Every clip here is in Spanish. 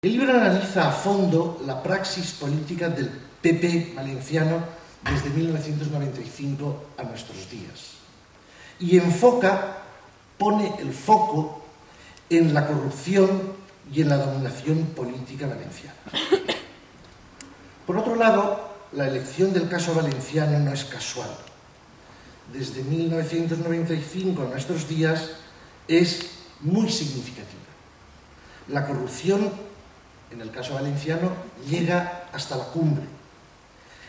El libro analiza a fondo la praxis política del PP valenciano desde 1995 a nuestros días y pone el foco en la corrupción y en la dominación política valenciana. Por otro lado, la elección del caso valenciano no es casual. Desde 1995 a nuestros días es muy significativa. La corrupción, en el caso valenciano, llega hasta la cumbre.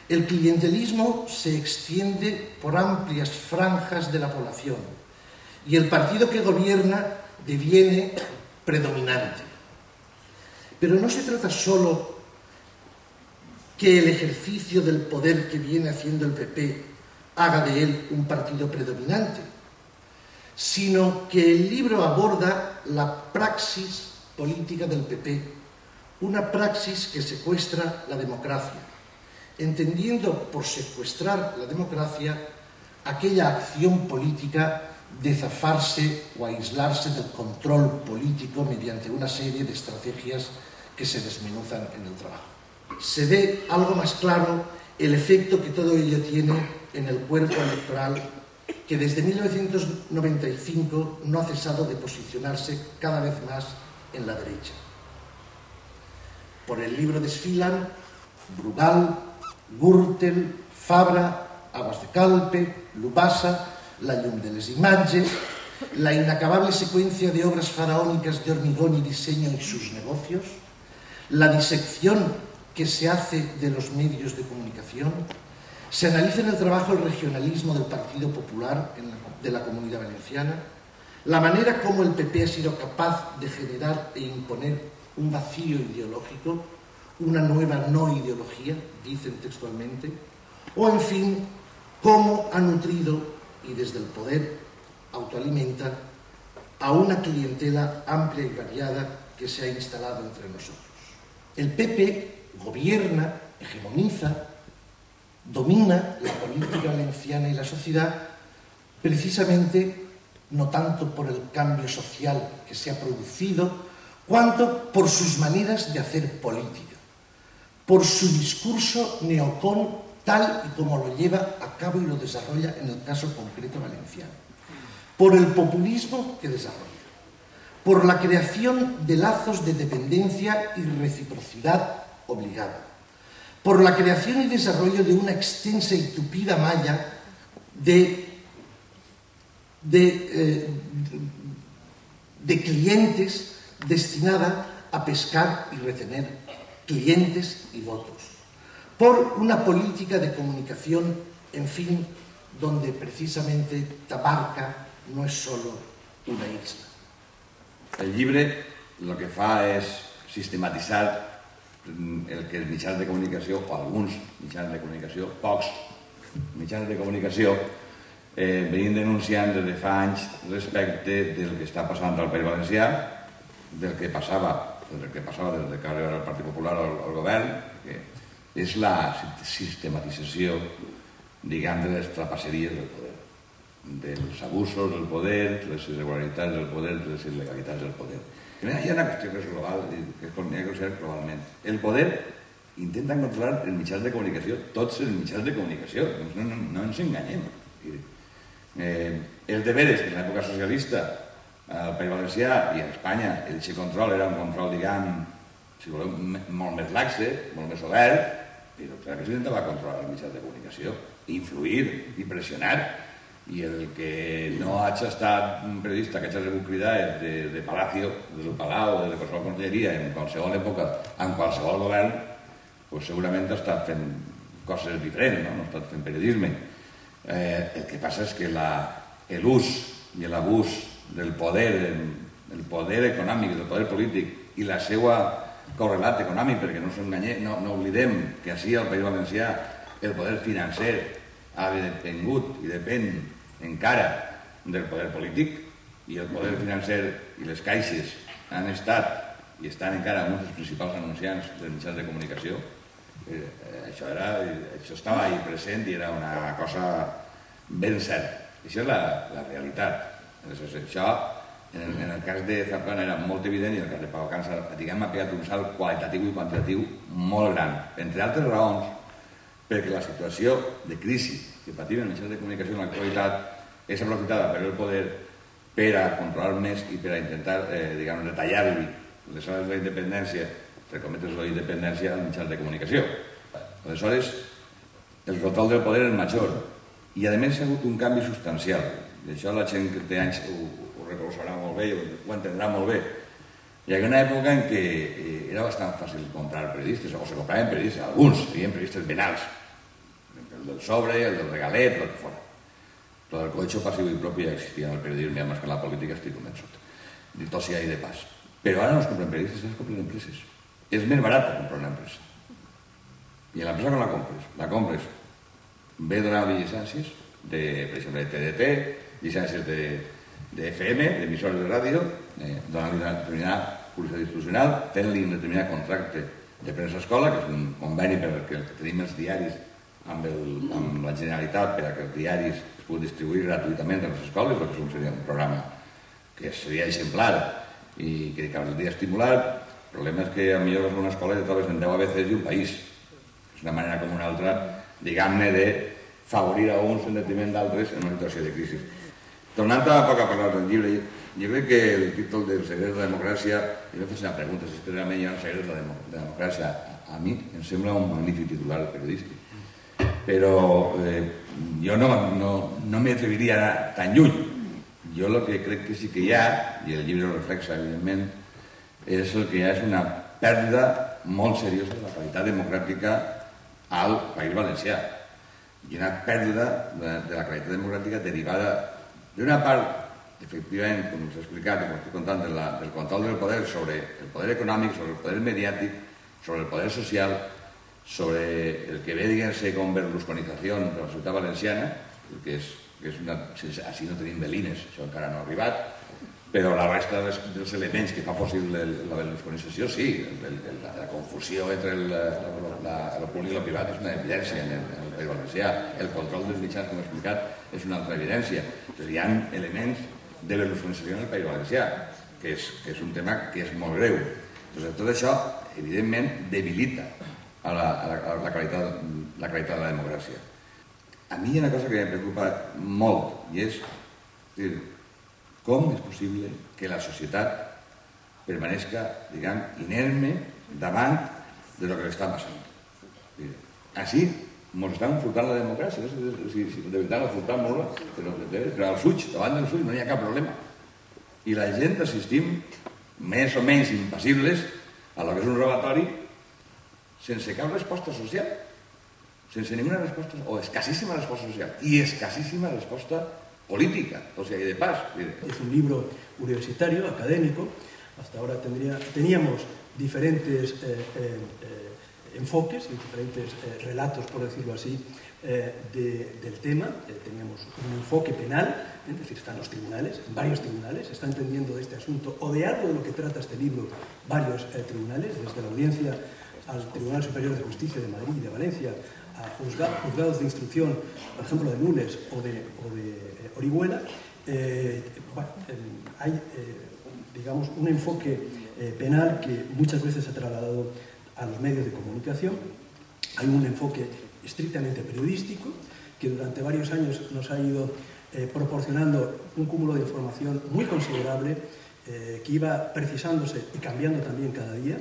El clientelismo se extiende por amplias franjas de la población y el partido que gobierna deviene predominante. Pero no se trata solo que el ejercicio del poder que viene haciendo el PP haga de él un partido predominante, sino que el libro aborda la praxis política del PP, una praxis que secuestra la democracia, entendiendo por secuestrar la democracia aquella acción política de zafarse o aislarse del control político mediante una serie de estrategias que se desmenuzan en el trabajo. Se ve algo más claro el efecto que todo ello tiene en el cuerpo electoral que desde 1995 no ha cesado de posicionarse cada vez más en la derecha. Por el libro desfilan Brugal, Gürtel, Fabra, Aguas de Calpe, Lubasa, La llum de les imatges, la inacabable secuencia de obras faraónicas de hormigón y diseño y sus negocios, la disección que se hace de los medios de comunicación. Se analiza en el trabajo el regionalismo del Partido Popular de la Comunidad Valenciana, la manera como el PP ha sido capaz de generar e imponer un vacío ideológico, una nueva no ideología, dicen textualmente, o en fin, cómo ha nutrido y desde el poder autoalimenta a una clientela amplia y variada que se ha instalado entre nosotros. El PP gobierna, hegemoniza, domina la política valenciana y la sociedad precisamente no tanto por el cambio social que se ha producido, cuanto por sus maneras de hacer política, por su discurso neocon tal y como lo lleva a cabo y lo desarrolla en el caso concreto valenciano, por el populismo que desarrolla, por la creación de lazos de dependencia y reciprocidad obligada, por la creación y desarrollo de una extensa y tupida malla de clientes destinada a pescar y retener clientes y votos, por una política de comunicación, en fin, donde precisamente Tabarca no es solo una isla. El llibre el que fa és sistematitzar el que els mitjans de comunicació, o alguns mitjans de comunicació, pocs mitjans de comunicació, venien denunciant des de fa anys respecte del que està passant al País Valencià, del que passava des que arribava el Partit Popular al govern, que és la sistematització, diguem, de les trapasseries del poder, dels abusos del poder, les irregularitats del poder, les il·legalitats del poder. Hi ha una qüestió que és global, que es coneix globalment. El poder intenta controlar els mitjans de comunicació, tots els mitjans de comunicació, no ens enganyem. És de veres que en l'època socialista al País Valencià i a Espanya aquest control era un control, diguem, si voleu, molt més laxe, molt més obert, però clar que s'intentava controlar els mitjans de comunicació, influir i pressionar. I el que no hagi estat un periodista que hagi rebut cridades de Palacio, del Palau o de qualsevol conselleria en qualsevol època, en qualsevol govern, segurament ha estat fent coses diferents, no ha estat fent periodisme. El que passa és que l'ús i l'abús del poder, el poder econòmic, del poder polític i la seva correlat econòmic, perquè no oblidem que així al País Valencià el poder financer ha depengut i depèn encara del poder polític, i el poder financer i les caixes han estat i estan encara uns dels principals anunciants dels mitjans de comunicació. Això estava ahí present i era una cosa ben certa. Això és la realitat. Això En el cas de Zaplana era molt evident i en el cas de Pau Cansa, diguem, ha pegat un salt qualitatiu i quantitatiu molt gran. Entre altres raons, perquè la situació de crisi que patim en mitjans de comunicació en l'actualitat és aprofitada per el poder per a controlar més i per a intentar, diguem, retallar-li les hores de la independència, entre cometes la independència als mitjans de comunicació. Aleshores, el control del poder és major i a més ha hagut un canvi substancial. I això la gent que té anys ho recolzarà molt bé, ho entendrà molt bé. Hi havia una època en què era bastant fàcil comprar periodistes, o se compraven periodistes, alguns, hi havia periodistes venals, el del sobre, el del regalet, el que fora. Però el cohecho passiu i propi ja existia en el periodisme, més que en la política estic convençut. Dit tot sigui de pas. Però ara no es compren periodistes, es compren empreses. És més barat comprar una empresa. I l'empresa com la compres? Ve donant-li llicències, per exemple, de TDT, llicències de FM, d'emissores de ràdio, donant-li una determinada publicitat institucional, fent-li un determinat contracte de premsa escola, que és un conveni perquè tenim els diaris amb la Generalitat per a que els diaris es puguin distribuir gratuïtament a les escoles, el que seria un programa que seria exemplar i que caldria estimular. El problema és que potser en una escola te trobes en 10 ABCs i un país. És una manera com una altra, diguem-ne, de favorir a uns en detriment d'altres en una situació de crisi. Tornant a poc a parlar del llibre, jo crec que el títol del Secret de la Democràcia, jo em faig una pregunta, si és que realment hi ha un secret de la democràcia. A mi em sembla un magnífic titular periodístic. Però jo no m'atreviria a anar tan lluny. Jo el que crec que sí que hi ha, i el llibre ho reflexa, evidentment, és el que hi ha és una pèrdua molt seriosa de la qualitat democràtica al País Valencià. I una pèrdua de la qualitat democràtica derivada d'una part, efectivament, com us he explicat, com estic contant, del control del poder sobre el poder econòmic, sobre el poder mediàtic, sobre el poder social, sobre el que ve, diguem-se, com berlusconizació de la ciutat valenciana, que és una... Així no tenim velines, això encara no ha arribat, però la resta dels elements que fa possible la berlusconització, sí, la confusió entre el públic i el privat és una evidència en el País Valencià, el control dels mitjans, com he explicat, és una altra evidència. Entonces, hi ha elements de berlusconització en el País Valencià, que és un tema que és molt greu. Entonces, tot això, evidentment, debilita la qualitat de la democràcia. A mi hi ha una cosa que em preocupa molt, i és com és possible que la societat permanezca, diguem, inerme davant de lo que està passant. Així ens estan furtant la democràcia, si de veritat la furtan molt, però als ulls, davant dels ulls, no hi ha cap problema. I la gent assistim més o menys impassibles a lo que és un robatori sense cap resposta social, sense ninguna resposta, o escasíssima resposta social, i escasíssima resposta política, o sea, y de paz. Es un libro universitario, académico. Hasta ahora teníamos diferentes enfoques, diferentes relatos, por decirlo así, del tema. Teníamos un enfoque penal, es decir, están los tribunales, en varios tribunales, está entendiendo de este asunto, o de algo de lo que trata este libro, varios tribunales, desde la audiencia al Tribunal Superior de Justicia de Madrid y de Valencia, a juzgados de instrucción, por ejemplo, de Nules o de Orihuela. Hay, digamos, un enfoque penal que muchas veces ha trasladado a los medios de comunicación. Hay un enfoque estrictamente periodístico que durante varios años nos ha ido proporcionando un cúmulo de información muy considerable que iba precisándose y cambiando también cada día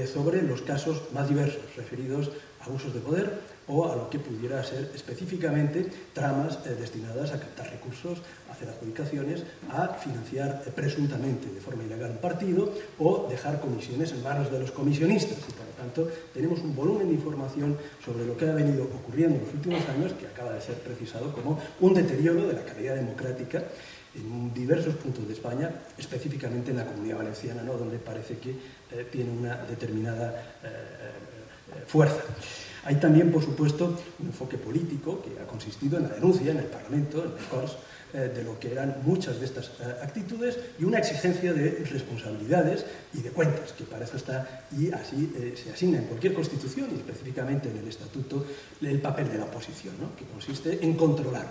sobre los casos más diversos referidos a abusos de poder o a lo que pudiera ser específicamente tramas destinadas a captar recursos, a hacer adjudicaciones, a financiar presuntamente de forma ilegal un partido o dejar comisiones en manos de los comisionistas. Y por lo tanto tenemos un volumen de información sobre lo que ha venido ocurriendo en los últimos años que acaba de ser precisado como un deterioro de la calidad democrática en diversos puntos de España, específicamente en la Comunidad Valenciana, ¿no?, donde parece que tiene una determinada fuerza. Hay también, por supuesto, un enfoque político que ha consistido en la denuncia en el Parlamento, en el Corts, de lo que eran muchas de estas actitudes y una exigencia de responsabilidades y de cuentas, que para eso está, y así se asigna en cualquier constitución y específicamente en el Estatuto el papel de la oposición, ¿no?, que consiste en controlar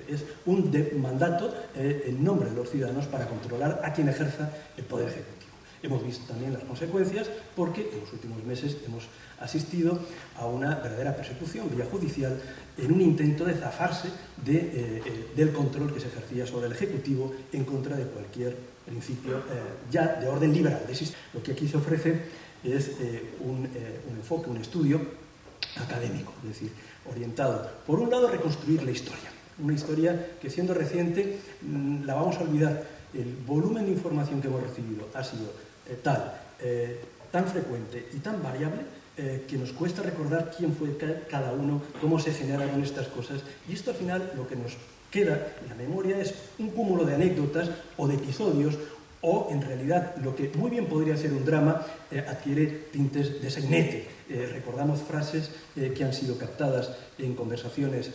Es un mandato en nombre de los ciudadanos para controlar a quien ejerza el poder ejecutivo. Hemos visto también las consecuencias porque en los últimos meses hemos asistido a una verdadera persecución vía judicial en un intento de zafarse del control que se ejercía sobre el Ejecutivo en contra de cualquier principio ya de orden liberal. Lo que aquí se ofrece es un enfoque, un estudio académico, es decir, orientado, por un lado, a reconstruir la historia. Una historia que, siendo reciente, la vamos a olvidar. El volumen de información que hemos recibido ha sido tan frecuente y tan variable que nos cuesta recordar quién fue cada uno, cómo se generaron estas cosas. Y esto, al final, lo que nos queda en la memoria es un cúmulo de anécdotas o de episodios, o, en realidad, lo que muy bien podría ser un drama adquiere tintes de sainete. Recordamos frases que han sido captadas en conversaciones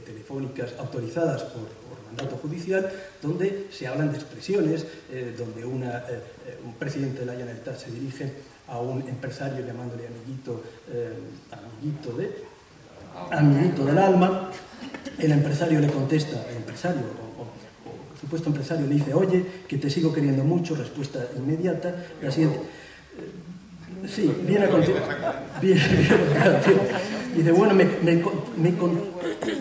telefónicas autorizadas por mandato judicial, donde se hablan de expresiones, donde un presidente de la Generalitat se dirige a un empresario llamándole amiguito del alma. El empresario le contesta, supuesto empresario le dice: oye, que te sigo queriendo mucho, respuesta inmediata. La siguiente, sí, viene a continuar. Dice: bueno,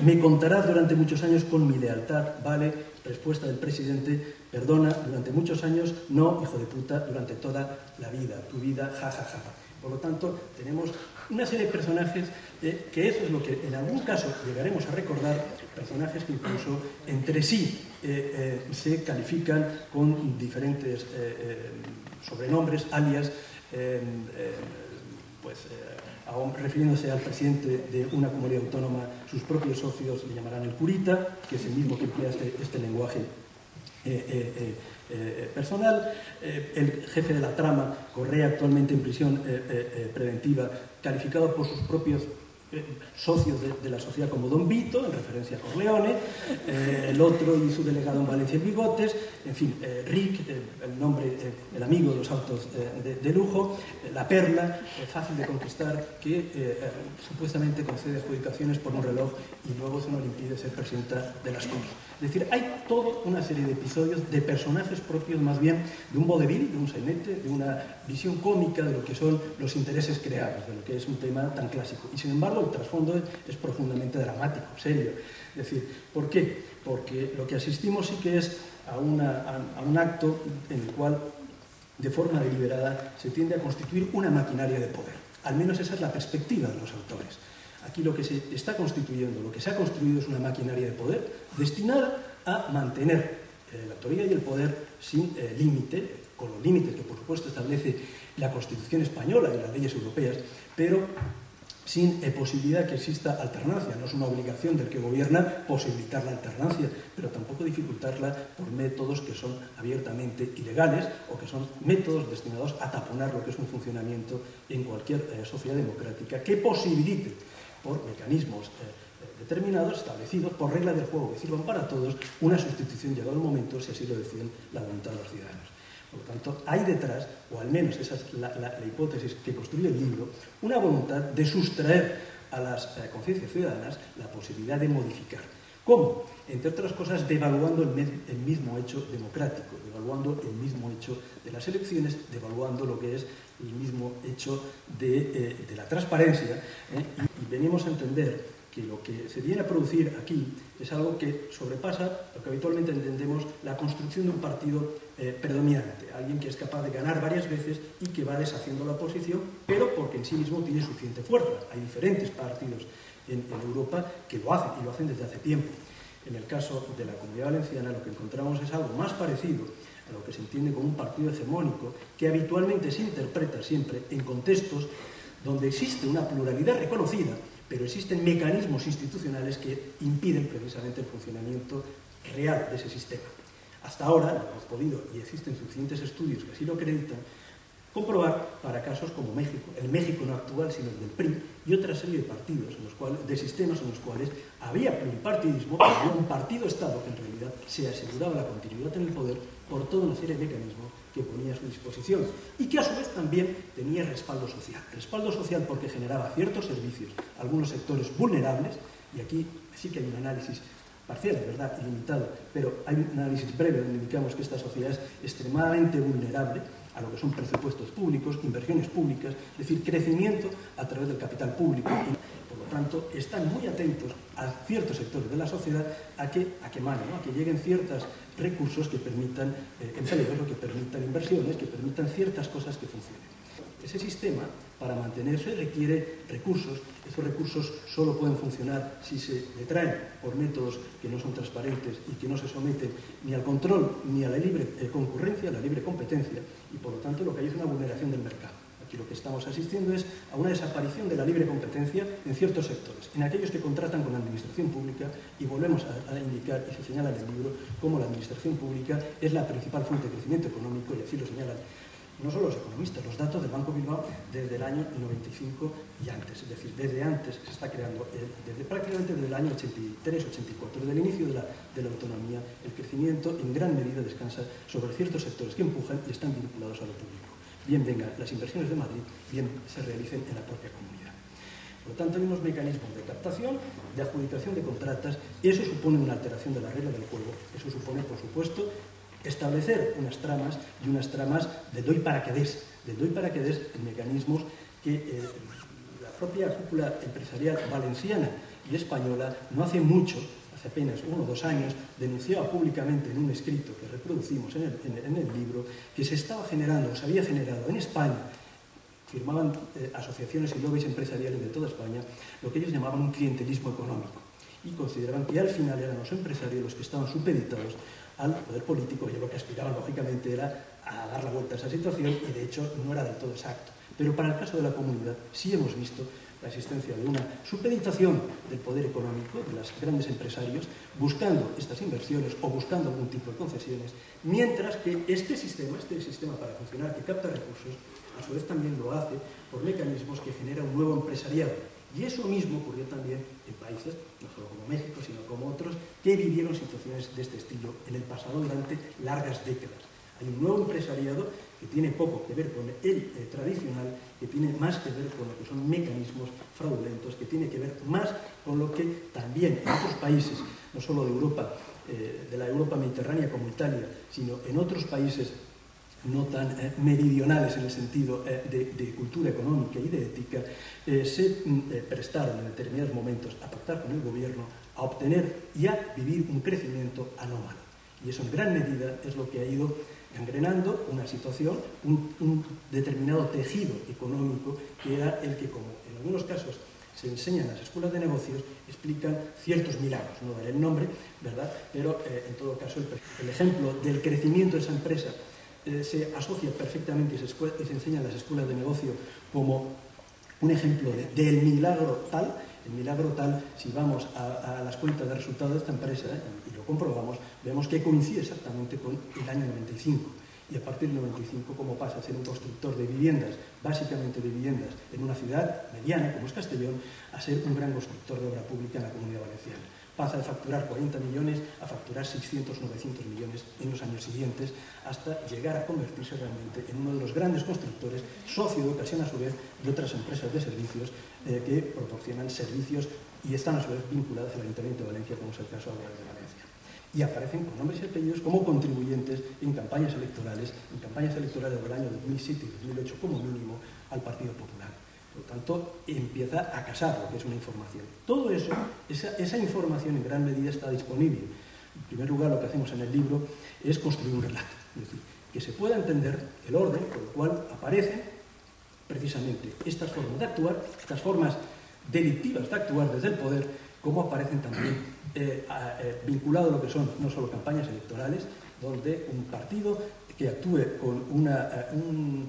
me contarás durante muchos años con mi lealtad, ¿vale? Respuesta del presidente: perdona, durante muchos años, no, hijo de puta, durante toda la vida, tu vida, jajaja. Por lo tanto, tenemos una serie de personajes que eso es lo que en algún caso llegaremos a recordar, personajes que incluso entre sí se califican con diferentes sobrenombres, alias, refiriéndose al presidente de una comunidad autónoma, sus propios socios le llamarán el curita, que es el mismo que emplea este lenguaje personal. El jefe de la trama, Correa, actualmente en prisión preventiva, calificado por sus propios socios de la sociedad como Don Vito, en referencia a Corleone, el otro y su delegado en Valencia en bigotes, en fin, Rick, el nombre, el amigo de los autos de lujo, la perla, fácil de conquistar, que supuestamente concede adjudicaciones por un reloj y luego eso no le impide ser presidenta de las Corts. Es decir, hay toda una serie de episodios de personajes propios más bien de un vodevil, de un sainete, de una visión cómica de lo que son los intereses creados, de lo que es un tema tan clásico. Y sin embargo, el trasfondo es profundamente dramático, serio. Es decir, ¿por qué? Porque lo que asistimos sí que es a un acto en el cual, de forma deliberada, se tiende a constituir una maquinaria de poder. Al menos esa es la perspectiva de los autores. Aquí lo que se está constituyendo, lo que se ha construido es una maquinaria de poder destinada a mantener la autoridad y el poder sin límite, con los límites que por supuesto establece la Constitución española y las leyes europeas, pero sin posibilidad que exista alternancia. No es una obligación del que gobierna posibilitar la alternancia, pero tampoco dificultarla por métodos que son abiertamente ilegales o que son métodos destinados a taponar lo que es un funcionamiento en cualquier sociedad democrática que posibilite, por mecanismos determinados, establecidos por regla del juego que sirvan para todos, una sustitución llegado el momento, si así lo deciden, la voluntad de los ciudadanos. Por lo tanto, hay detrás, o al menos esa es la hipótesis que construye el libro, una voluntad de sustraer a las conciencias ciudadanas la posibilidad de modificar. ¿Cómo? Entre otras cosas, devaluando el mismo hecho democrático, devaluando el mismo hecho de las elecciones, devaluando lo que es el mismo hecho de la transparencia, y venimos a entender que lo que se viene a producir aquí es algo que sobrepasa lo que habitualmente entendemos la construcción de un partido predominante, alguien que es capaz de ganar varias veces y que va deshaciendo la oposición, pero porque en sí mismo tiene suficiente fuerza. Hay diferentes partidos en Europa que lo hacen, y lo hacen desde hace tiempo. En el caso de la Comunidad Valenciana lo que encontramos es algo más parecido a lo que se entiende como un partido hegemónico, que habitualmente se interpreta siempre en contextos donde existe una pluralidad reconocida, pero existen mecanismos institucionales que impiden precisamente el funcionamiento real de ese sistema. Hasta ahora no hemos podido, y existen suficientes estudios que así lo acreditan, comprobar para casos como México, el México no actual sino el del PRI, y otra serie de partidos, de sistemas en los cuales había pluripartidismo, pero había un partido-estado que en realidad se aseguraba la continuidad en el poder por toda una serie de mecanismos que ponía a su disposición y que a su vez también tenía respaldo social. Respaldo social porque generaba ciertos servicios a algunos sectores vulnerables, y aquí sí que hay un análisis parcial, es verdad, ilimitado, pero hay un análisis breve donde indicamos que esta sociedad es extremadamente vulnerable a lo que son presupuestos públicos, inversiones públicas, es decir, crecimiento a través del capital público. Y, por lo tanto, están muy atentos a ciertos sectores de la sociedad a que emanen, ¿no? A que lleguen ciertos recursos que permitan empleos, que permitan inversiones, que permitan ciertas cosas que funcionen. Ese sistema, para mantenerse, requiere recursos. Esos recursos solo pueden funcionar si se detraen por métodos que no son transparentes y que no se someten ni al control ni a la libre concurrencia, a la libre competencia, y por lo tanto lo que hay es una vulneración del mercado. Aquí lo que estamos asistiendo es a una desaparición de la libre competencia en ciertos sectores, en aquellos que contratan con la administración pública, y volvemos a indicar, y se señala en el libro, cómo la administración pública es la principal fuente de crecimiento económico, y así lo señalan no solo los economistas, los datos del Banco Bilbao desde el año 95 y antes, es decir, desde antes se está creando, prácticamente desde el año 83-84, desde el inicio de la autonomía, el crecimiento en gran medida descansa sobre ciertos sectores que empujan y están vinculados a lo público. Bien vengan las inversiones de Madrid, bien se realicen en la propia comunidad. Por lo tanto, hay unos mecanismos de captación, de adjudicación de contratas, y eso supone una alteración de la regla del juego. Eso supone, por supuesto, establecer unas tramas del doy para que des en mecanismos que la propia cúpula empresarial valenciana y española no hace mucho, hace apenas 1 o 2 años, denunciaba públicamente en un escrito que reproducimos en el libro, que se estaba generando, o se había generado en España, firmaban asociaciones y lobbies empresariales de toda España, lo que ellos llamaban un clientelismo económico, y consideraban que al final eran los empresarios los que estaban supeditados al poder político, y lo que aspiraban lógicamente era a dar la vuelta a esa situación, y de hecho no era del todo exacto. Pero para el caso de la comunidad sí hemos visto la existencia de una supeditación del poder económico, de los grandes empresarios, buscando estas inversiones o buscando algún tipo de concesiones, mientras que este sistema para funcionar, que capta recursos, a su vez también lo hace por mecanismos que genera un nuevo empresariado. Y eso mismo ocurrió también en países, no solo como México, sino como otros, que vivieron situaciones de este estilo en el pasado durante largas décadas. Hay un nuevo empresariado que tiene poco que ver con el tradicional, que tiene más que ver con lo que son mecanismos fraudulentos, que tiene que ver más con lo que también en otros países, no solo de Europa, de la Europa mediterránea como Italia, sino en otros países no tan meridionales en el sentido de cultura económica y de ética, se prestaron en determinados momentos a pactar con el gobierno, a obtener y a vivir un crecimiento anómalo. Y eso en gran medida es lo que ha ido engrenando una situación, un determinado tejido económico, que era el que, como en algunos casos se enseña en las escuelas de negocios, explican ciertos milagros. No daré el nombre, ¿verdad? Pero en todo caso el ejemplo del crecimiento de esa empresa se asocia perfectamente y se enseña en las escuelas de negocio como un ejemplo del milagro tal. El milagro tal, si vamos a las cuentas de resultados de esta empresa y lo comprobamos, vemos que coincide exactamente con el año 95. Y a partir del 95, como pasa a ser un constructor de viviendas, básicamente de viviendas, en una ciudad mediana como es Castellón, a ser un gran constructor de obra pública en la Comunidad Valenciana. Pasa de facturar 40 millones a facturar 600, 900 millones en los años siguientes, hasta llegar a convertirse realmente en uno de los grandes constructores, socio de ocasión a su vez de otras empresas de servicios que proporcionan servicios y están a su vez vinculadas al Ayuntamiento de Valencia, como es el caso ahora de Valencia. Y aparecen con nombres y apellidos como contribuyentes en campañas electorales del año 2007 y 2008 como mínimo al Partido Popular. Por lo tanto, empieza a casar lo que es una información. Todo eso, esa información en gran medida está disponible. En primer lugar, lo que hacemos en el libro es construir un relato. Es decir, que se pueda entender el orden por el cual aparecen precisamente estas formas de actuar, estas formas delictivas de actuar desde el poder, como aparecen también vinculado a lo que son no solo campañas electorales, donde un partido que actúe con un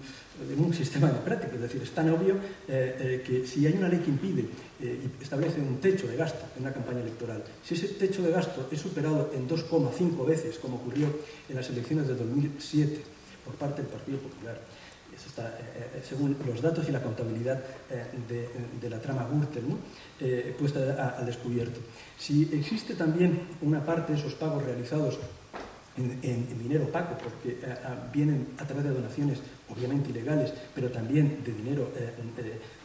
sistema democrático, es decir, es tan obvio que si hay una ley que impide y establece un techo de gasto en una campaña electoral, si ese techo de gasto es superado en 2,5 veces, como ocurrió en las elecciones de 2007 por parte del Partido Popular, eso está, según los datos y la contabilidad de la trama Gürtel, ¿no? Puesta al descubierto. Si existe también una parte de esos pagos realizados en dinero opaco, porque vienen a través de donaciones obviamente ilegales, pero también de dinero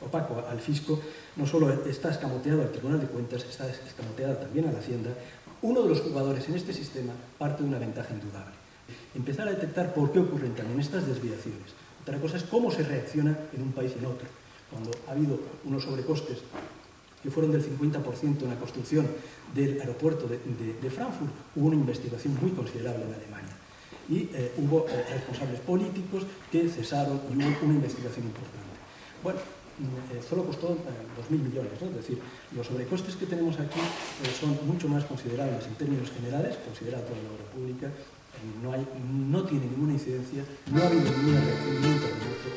opaco al fisco, no solo está escamoteado al Tribunal de Cuentas, está escamoteada también a la Hacienda. uno de los jugadores en este sistema parte de una ventaja indudable. Empezar a detectar por qué ocurren también estas desviaciones. Otra cosa es cómo se reacciona en un país y en otro. Cuando ha habido unos sobrecostes que fueron del 50% en la construcción del aeropuerto de Frankfurt, hubo una investigación muy considerable en Alemania. Y hubo responsables políticos que cesaron y hubo una investigación importante. Bueno, solo costó 2.000 millones, ¿no? Es decir, los sobrecostes que tenemos aquí son mucho más considerables en términos generales, considerada toda la obra pública, no tiene ninguna incidencia, no ha habido ninguna reacción, ningún terremoto.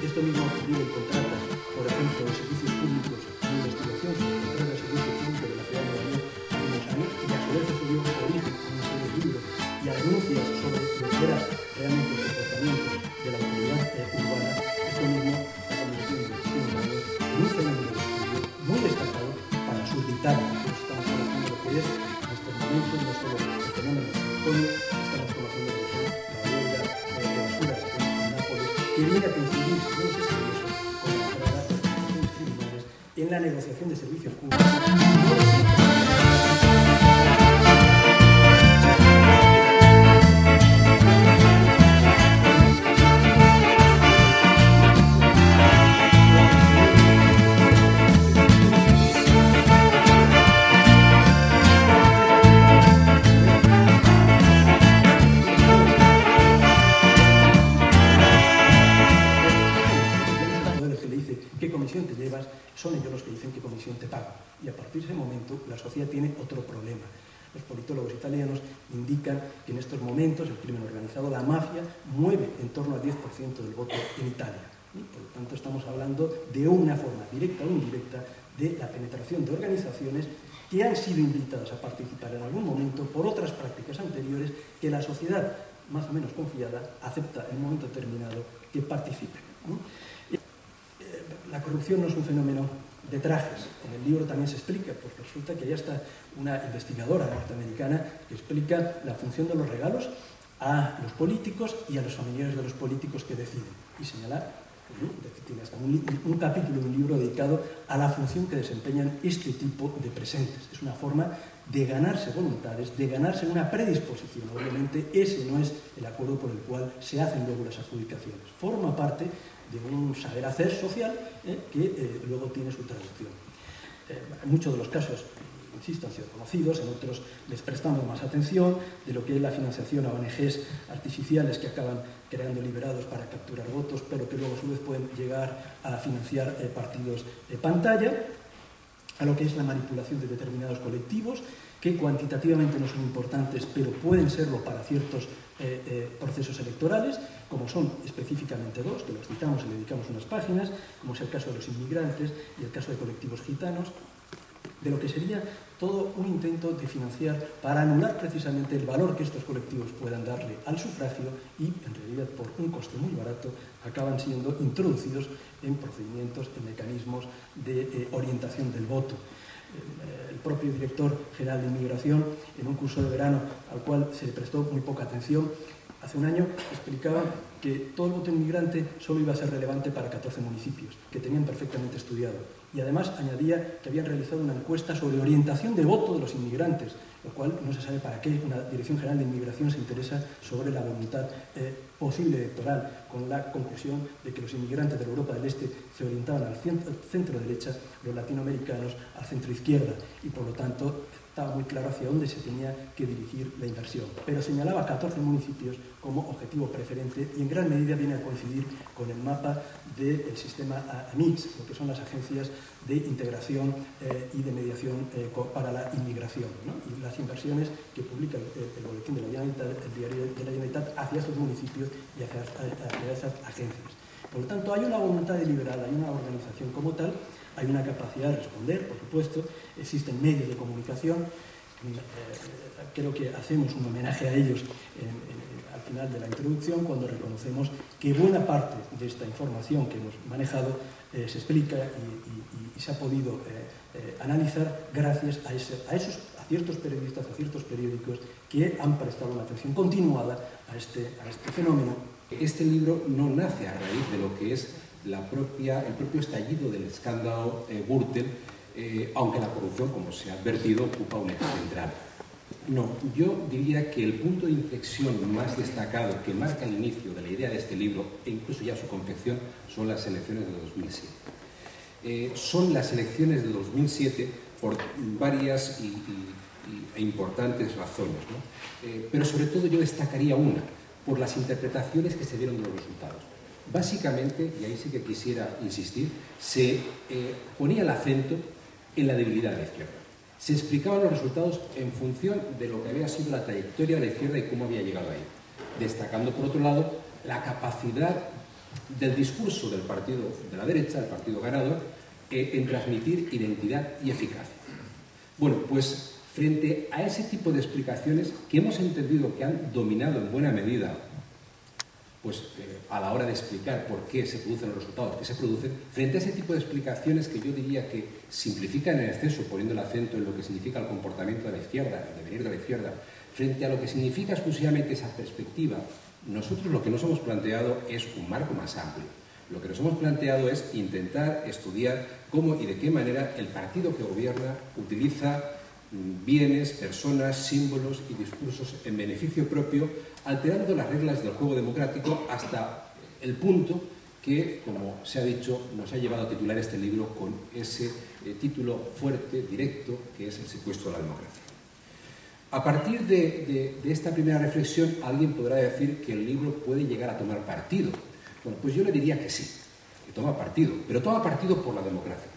Esto mismo ha ocurrido en contratas, por ejemplo, de servicios públicos de investigación sobre contratas de servicios públicos de la ciudad de Nueva York hace unos años, y a su vez eso dio origen a una serie de libros y a denuncias sobre lo que era realmente el comportamiento de la autoridad urbana. Esto mismo está convirtiendo en un fenómeno de estudio muy destacado para suscitar, nosotros estamos hablando de lo que es en estos momentos, no solo el fenómeno del estamos conociendo lo que son la huelga de basuras en Nápoles, que viene a coincidir, si no es curioso, con la entrada de las organizaciones criminales en la negociación de servicios públicos. Te llevas, son ellos los que dicen qué comisión te pagan. Y a partir de ese momento la sociedad tiene otro problema. Los politólogos italianos indican que en estos momentos el crimen organizado, la mafia, mueve en torno al 10% del voto en Italia. Y por lo tanto estamos hablando de una forma directa o indirecta de la penetración de organizaciones que han sido invitadas a participar en algún momento por otras prácticas anteriores que la sociedad, más o menos confiada, acepta en un momento determinado que participen, ¿no? La corrupción no es un fenómeno de trajes. En el libro también se explica, porque resulta que allá está una investigadora norteamericana que explica la función de los regalos a los políticos y a los familiares de los políticos que deciden. Y señalar, tiene hasta un capítulo de un libro dedicado a la función que desempeñan este tipo de presentes. Es una forma de ganarse voluntades, de ganarse una predisposición. Obviamente ese no es el acuerdo por el cual se hacen luego las adjudicaciones. Forma parte de un saber hacer social que luego tiene su traducción. En muchos de los casos, insisto, han sido conocidos, en otros les prestamos más atención, de lo que es la financiación a ONGs artificiales que acaban creando liberados para capturar votos, pero que luego a su vez pueden llegar a financiar partidos de pantalla, a lo que es la manipulación de determinados colectivos, que cuantitativamente no son importantes, pero pueden serlo para ciertos procesos electorales, como son específicamente dos, que los citamos y le dedicamos unas páginas, como es el caso de los inmigrantes y el caso de colectivos gitanos, de lo que sería todo un intento de financiar para anular precisamente el valor que estos colectivos puedan darle al sufragio y, en realidad, por un coste muy barato, acaban siendo introducidos en procedimientos, en mecanismos de orientación del voto. El propio director general de Inmigración, en un curso de verano al cual se le prestó muy poca atención, hace un año explicaba que todo el voto inmigrante solo iba a ser relevante para 14 municipios, que tenían perfectamente estudiado. Y además añadía que habían realizado una encuesta sobre orientación de voto de los inmigrantes, lo cual no se sabe para qué una Dirección General de Inmigración se interesa sobre la voluntad posible electoral, con la conclusión de que los inmigrantes de la Europa del Este se orientaban al centro derecha, los latinoamericanos al centro izquierda, y por lo tanto estaba muy claro hacia dónde se tenía que dirigir la inversión. Pero señalaba 14 municipios como objetivo preferente y en gran medida viene a coincidir con el mapa del sistema AMIX, lo que son las agencias de integración y de mediación para la inmigración, ¿no? Y las inversiones que publica el boletín de la Generalitat, el diario de la Generalitat, hacia esos municipios y hacia esas agencias. Por lo tanto, hay una voluntad deliberada, hay una organización como tal, hay una capacidad de responder, por supuesto, existen medios de comunicación, creo que hacemos un homenaje a ellos al final de la introducción cuando reconocemos que buena parte de esta información que hemos manejado se explica y se ha podido analizar gracias a ciertos periodistas, a ciertos periódicos que han prestado una atención continuada a este fenómeno. Este libro no nace a raíz de lo que es el propio estallido del escándalo Gürtel, aunque la corrupción, como se ha advertido, ocupa un eje central. No, yo diría que el punto de inflexión más destacado que marca el inicio de la idea de este libro, e incluso ya su confección, son las elecciones de 2007. Son las elecciones de 2007 por varias e importantes razones, ¿no? Pero sobre todo yo destacaría una, por las interpretaciones que se dieron de los resultados. Básicamente, y ahí sí que quisiera insistir, se ponía el acento en la debilidad de la izquierda. Se explicaban los resultados en función de lo que había sido la trayectoria de la izquierda y cómo había llegado ahí, destacando, por otro lado, la capacidad del discurso del partido de la derecha, del partido ganador, en transmitir identidad y eficacia. Bueno, pues frente a ese tipo de explicaciones que hemos entendido que han dominado en buena medida pues, a la hora de explicar por qué se producen los resultados que se producen, frente a ese tipo de explicaciones que yo diría que simplifican en exceso, poniendo el acento en lo que significa el comportamiento de la izquierda, el devenir de la izquierda, frente a lo que significa exclusivamente esa perspectiva, nosotros lo que nos hemos planteado es un marco más amplio. Lo que nos hemos planteado es intentar estudiar cómo y de qué manera el partido que gobierna utiliza bienes, personas, símbolos y discursos en beneficio propio, alterando las reglas del juego democrático hasta el punto que, como se ha dicho, nos ha llevado a titular este libro con ese título fuerte, directo, que es el secuestro de la democracia. A partir de esta primera reflexión, alguien podrá decir que el libro puede llegar a tomar partido. Bueno, pues yo le diría que sí, que toma partido, pero toma partido por la democracia.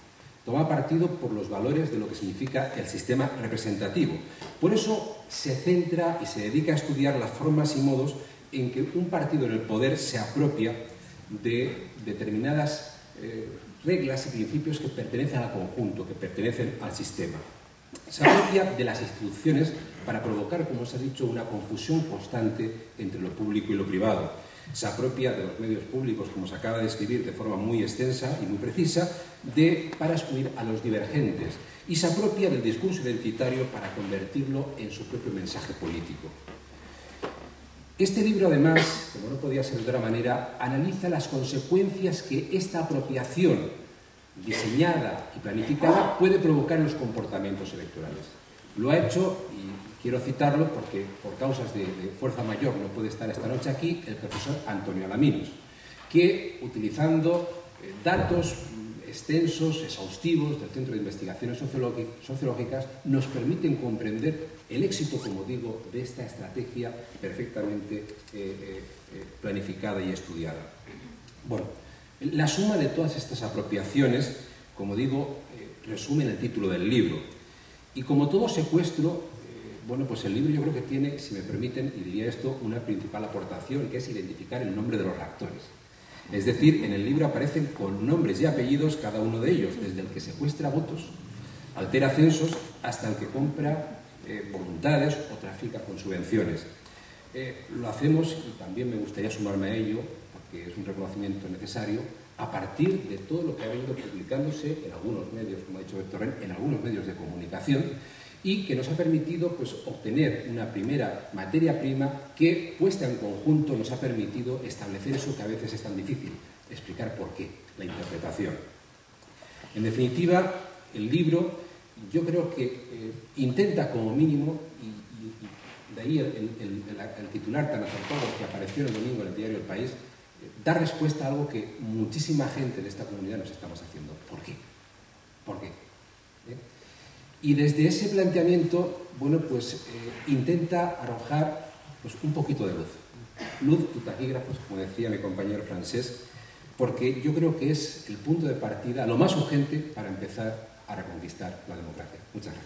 Toma partido por los valores de lo que significa el sistema representativo. Por eso se centra y se dedica a estudiar las formas y modos en que un partido en el poder se apropia de determinadas reglas y principios que pertenecen al conjunto, que pertenecen al sistema. Se apropia de las instituciones para provocar, como se ha dicho, una confusión constante entre lo público y lo privado. Se apropia de los medios públicos, como se acaba de describir de forma muy extensa y muy precisa, para excluir a los divergentes. Y se apropia del discurso identitario para convertirlo en su propio mensaje político. Este libro, además, como no podía ser de otra manera, analiza las consecuencias que esta apropiación diseñada y planificada puede provocar en los comportamientos electorales. Lo ha hecho, y quiero citarlo porque por causas de fuerza mayor no puede estar esta noche aquí, el profesor Antonio Alaminos, que utilizando datos extensos, exhaustivos del Centro de Investigaciones Sociológicas nos permiten comprender el éxito, como digo, de esta estrategia perfectamente planificada y estudiada. Bueno, la suma de todas estas apropiaciones, como digo, resume el título del libro. Y como todo secuestro, bueno, pues el libro yo creo que tiene, si me permiten, y diría esto, una principal aportación, que es identificar el nombre de los actores. Es decir, en el libro aparecen con nombres y apellidos cada uno de ellos, desde el que secuestra votos, altera censos, hasta el que compra voluntades o trafica con subvenciones. Lo hacemos, y también me gustaría sumarme a ello, porque es un reconocimiento necesario, a partir de todo lo que ha venido publicándose en algunos medios, como ha dicho Héctor Torrent, en algunos medios de comunicación, y que nos ha permitido pues, obtener una primera materia prima que, puesta en conjunto, nos ha permitido establecer eso que a veces es tan difícil, explicar por qué, la interpretación. En definitiva, el libro yo creo que intenta como mínimo, y de ahí el titular tan acertado que apareció el domingo en el diario El País, dar respuesta a algo que muchísima gente de esta comunidad nos estamos haciendo. ¿Por qué? ¿Por qué? Y desde ese planteamiento, bueno, pues intenta arrojar pues, un poquito de luz. Luz y taquígrafos, como decía mi compañero francés, porque yo creo que es el punto de partida, lo más urgente para empezar a reconquistar la democracia. Muchas gracias.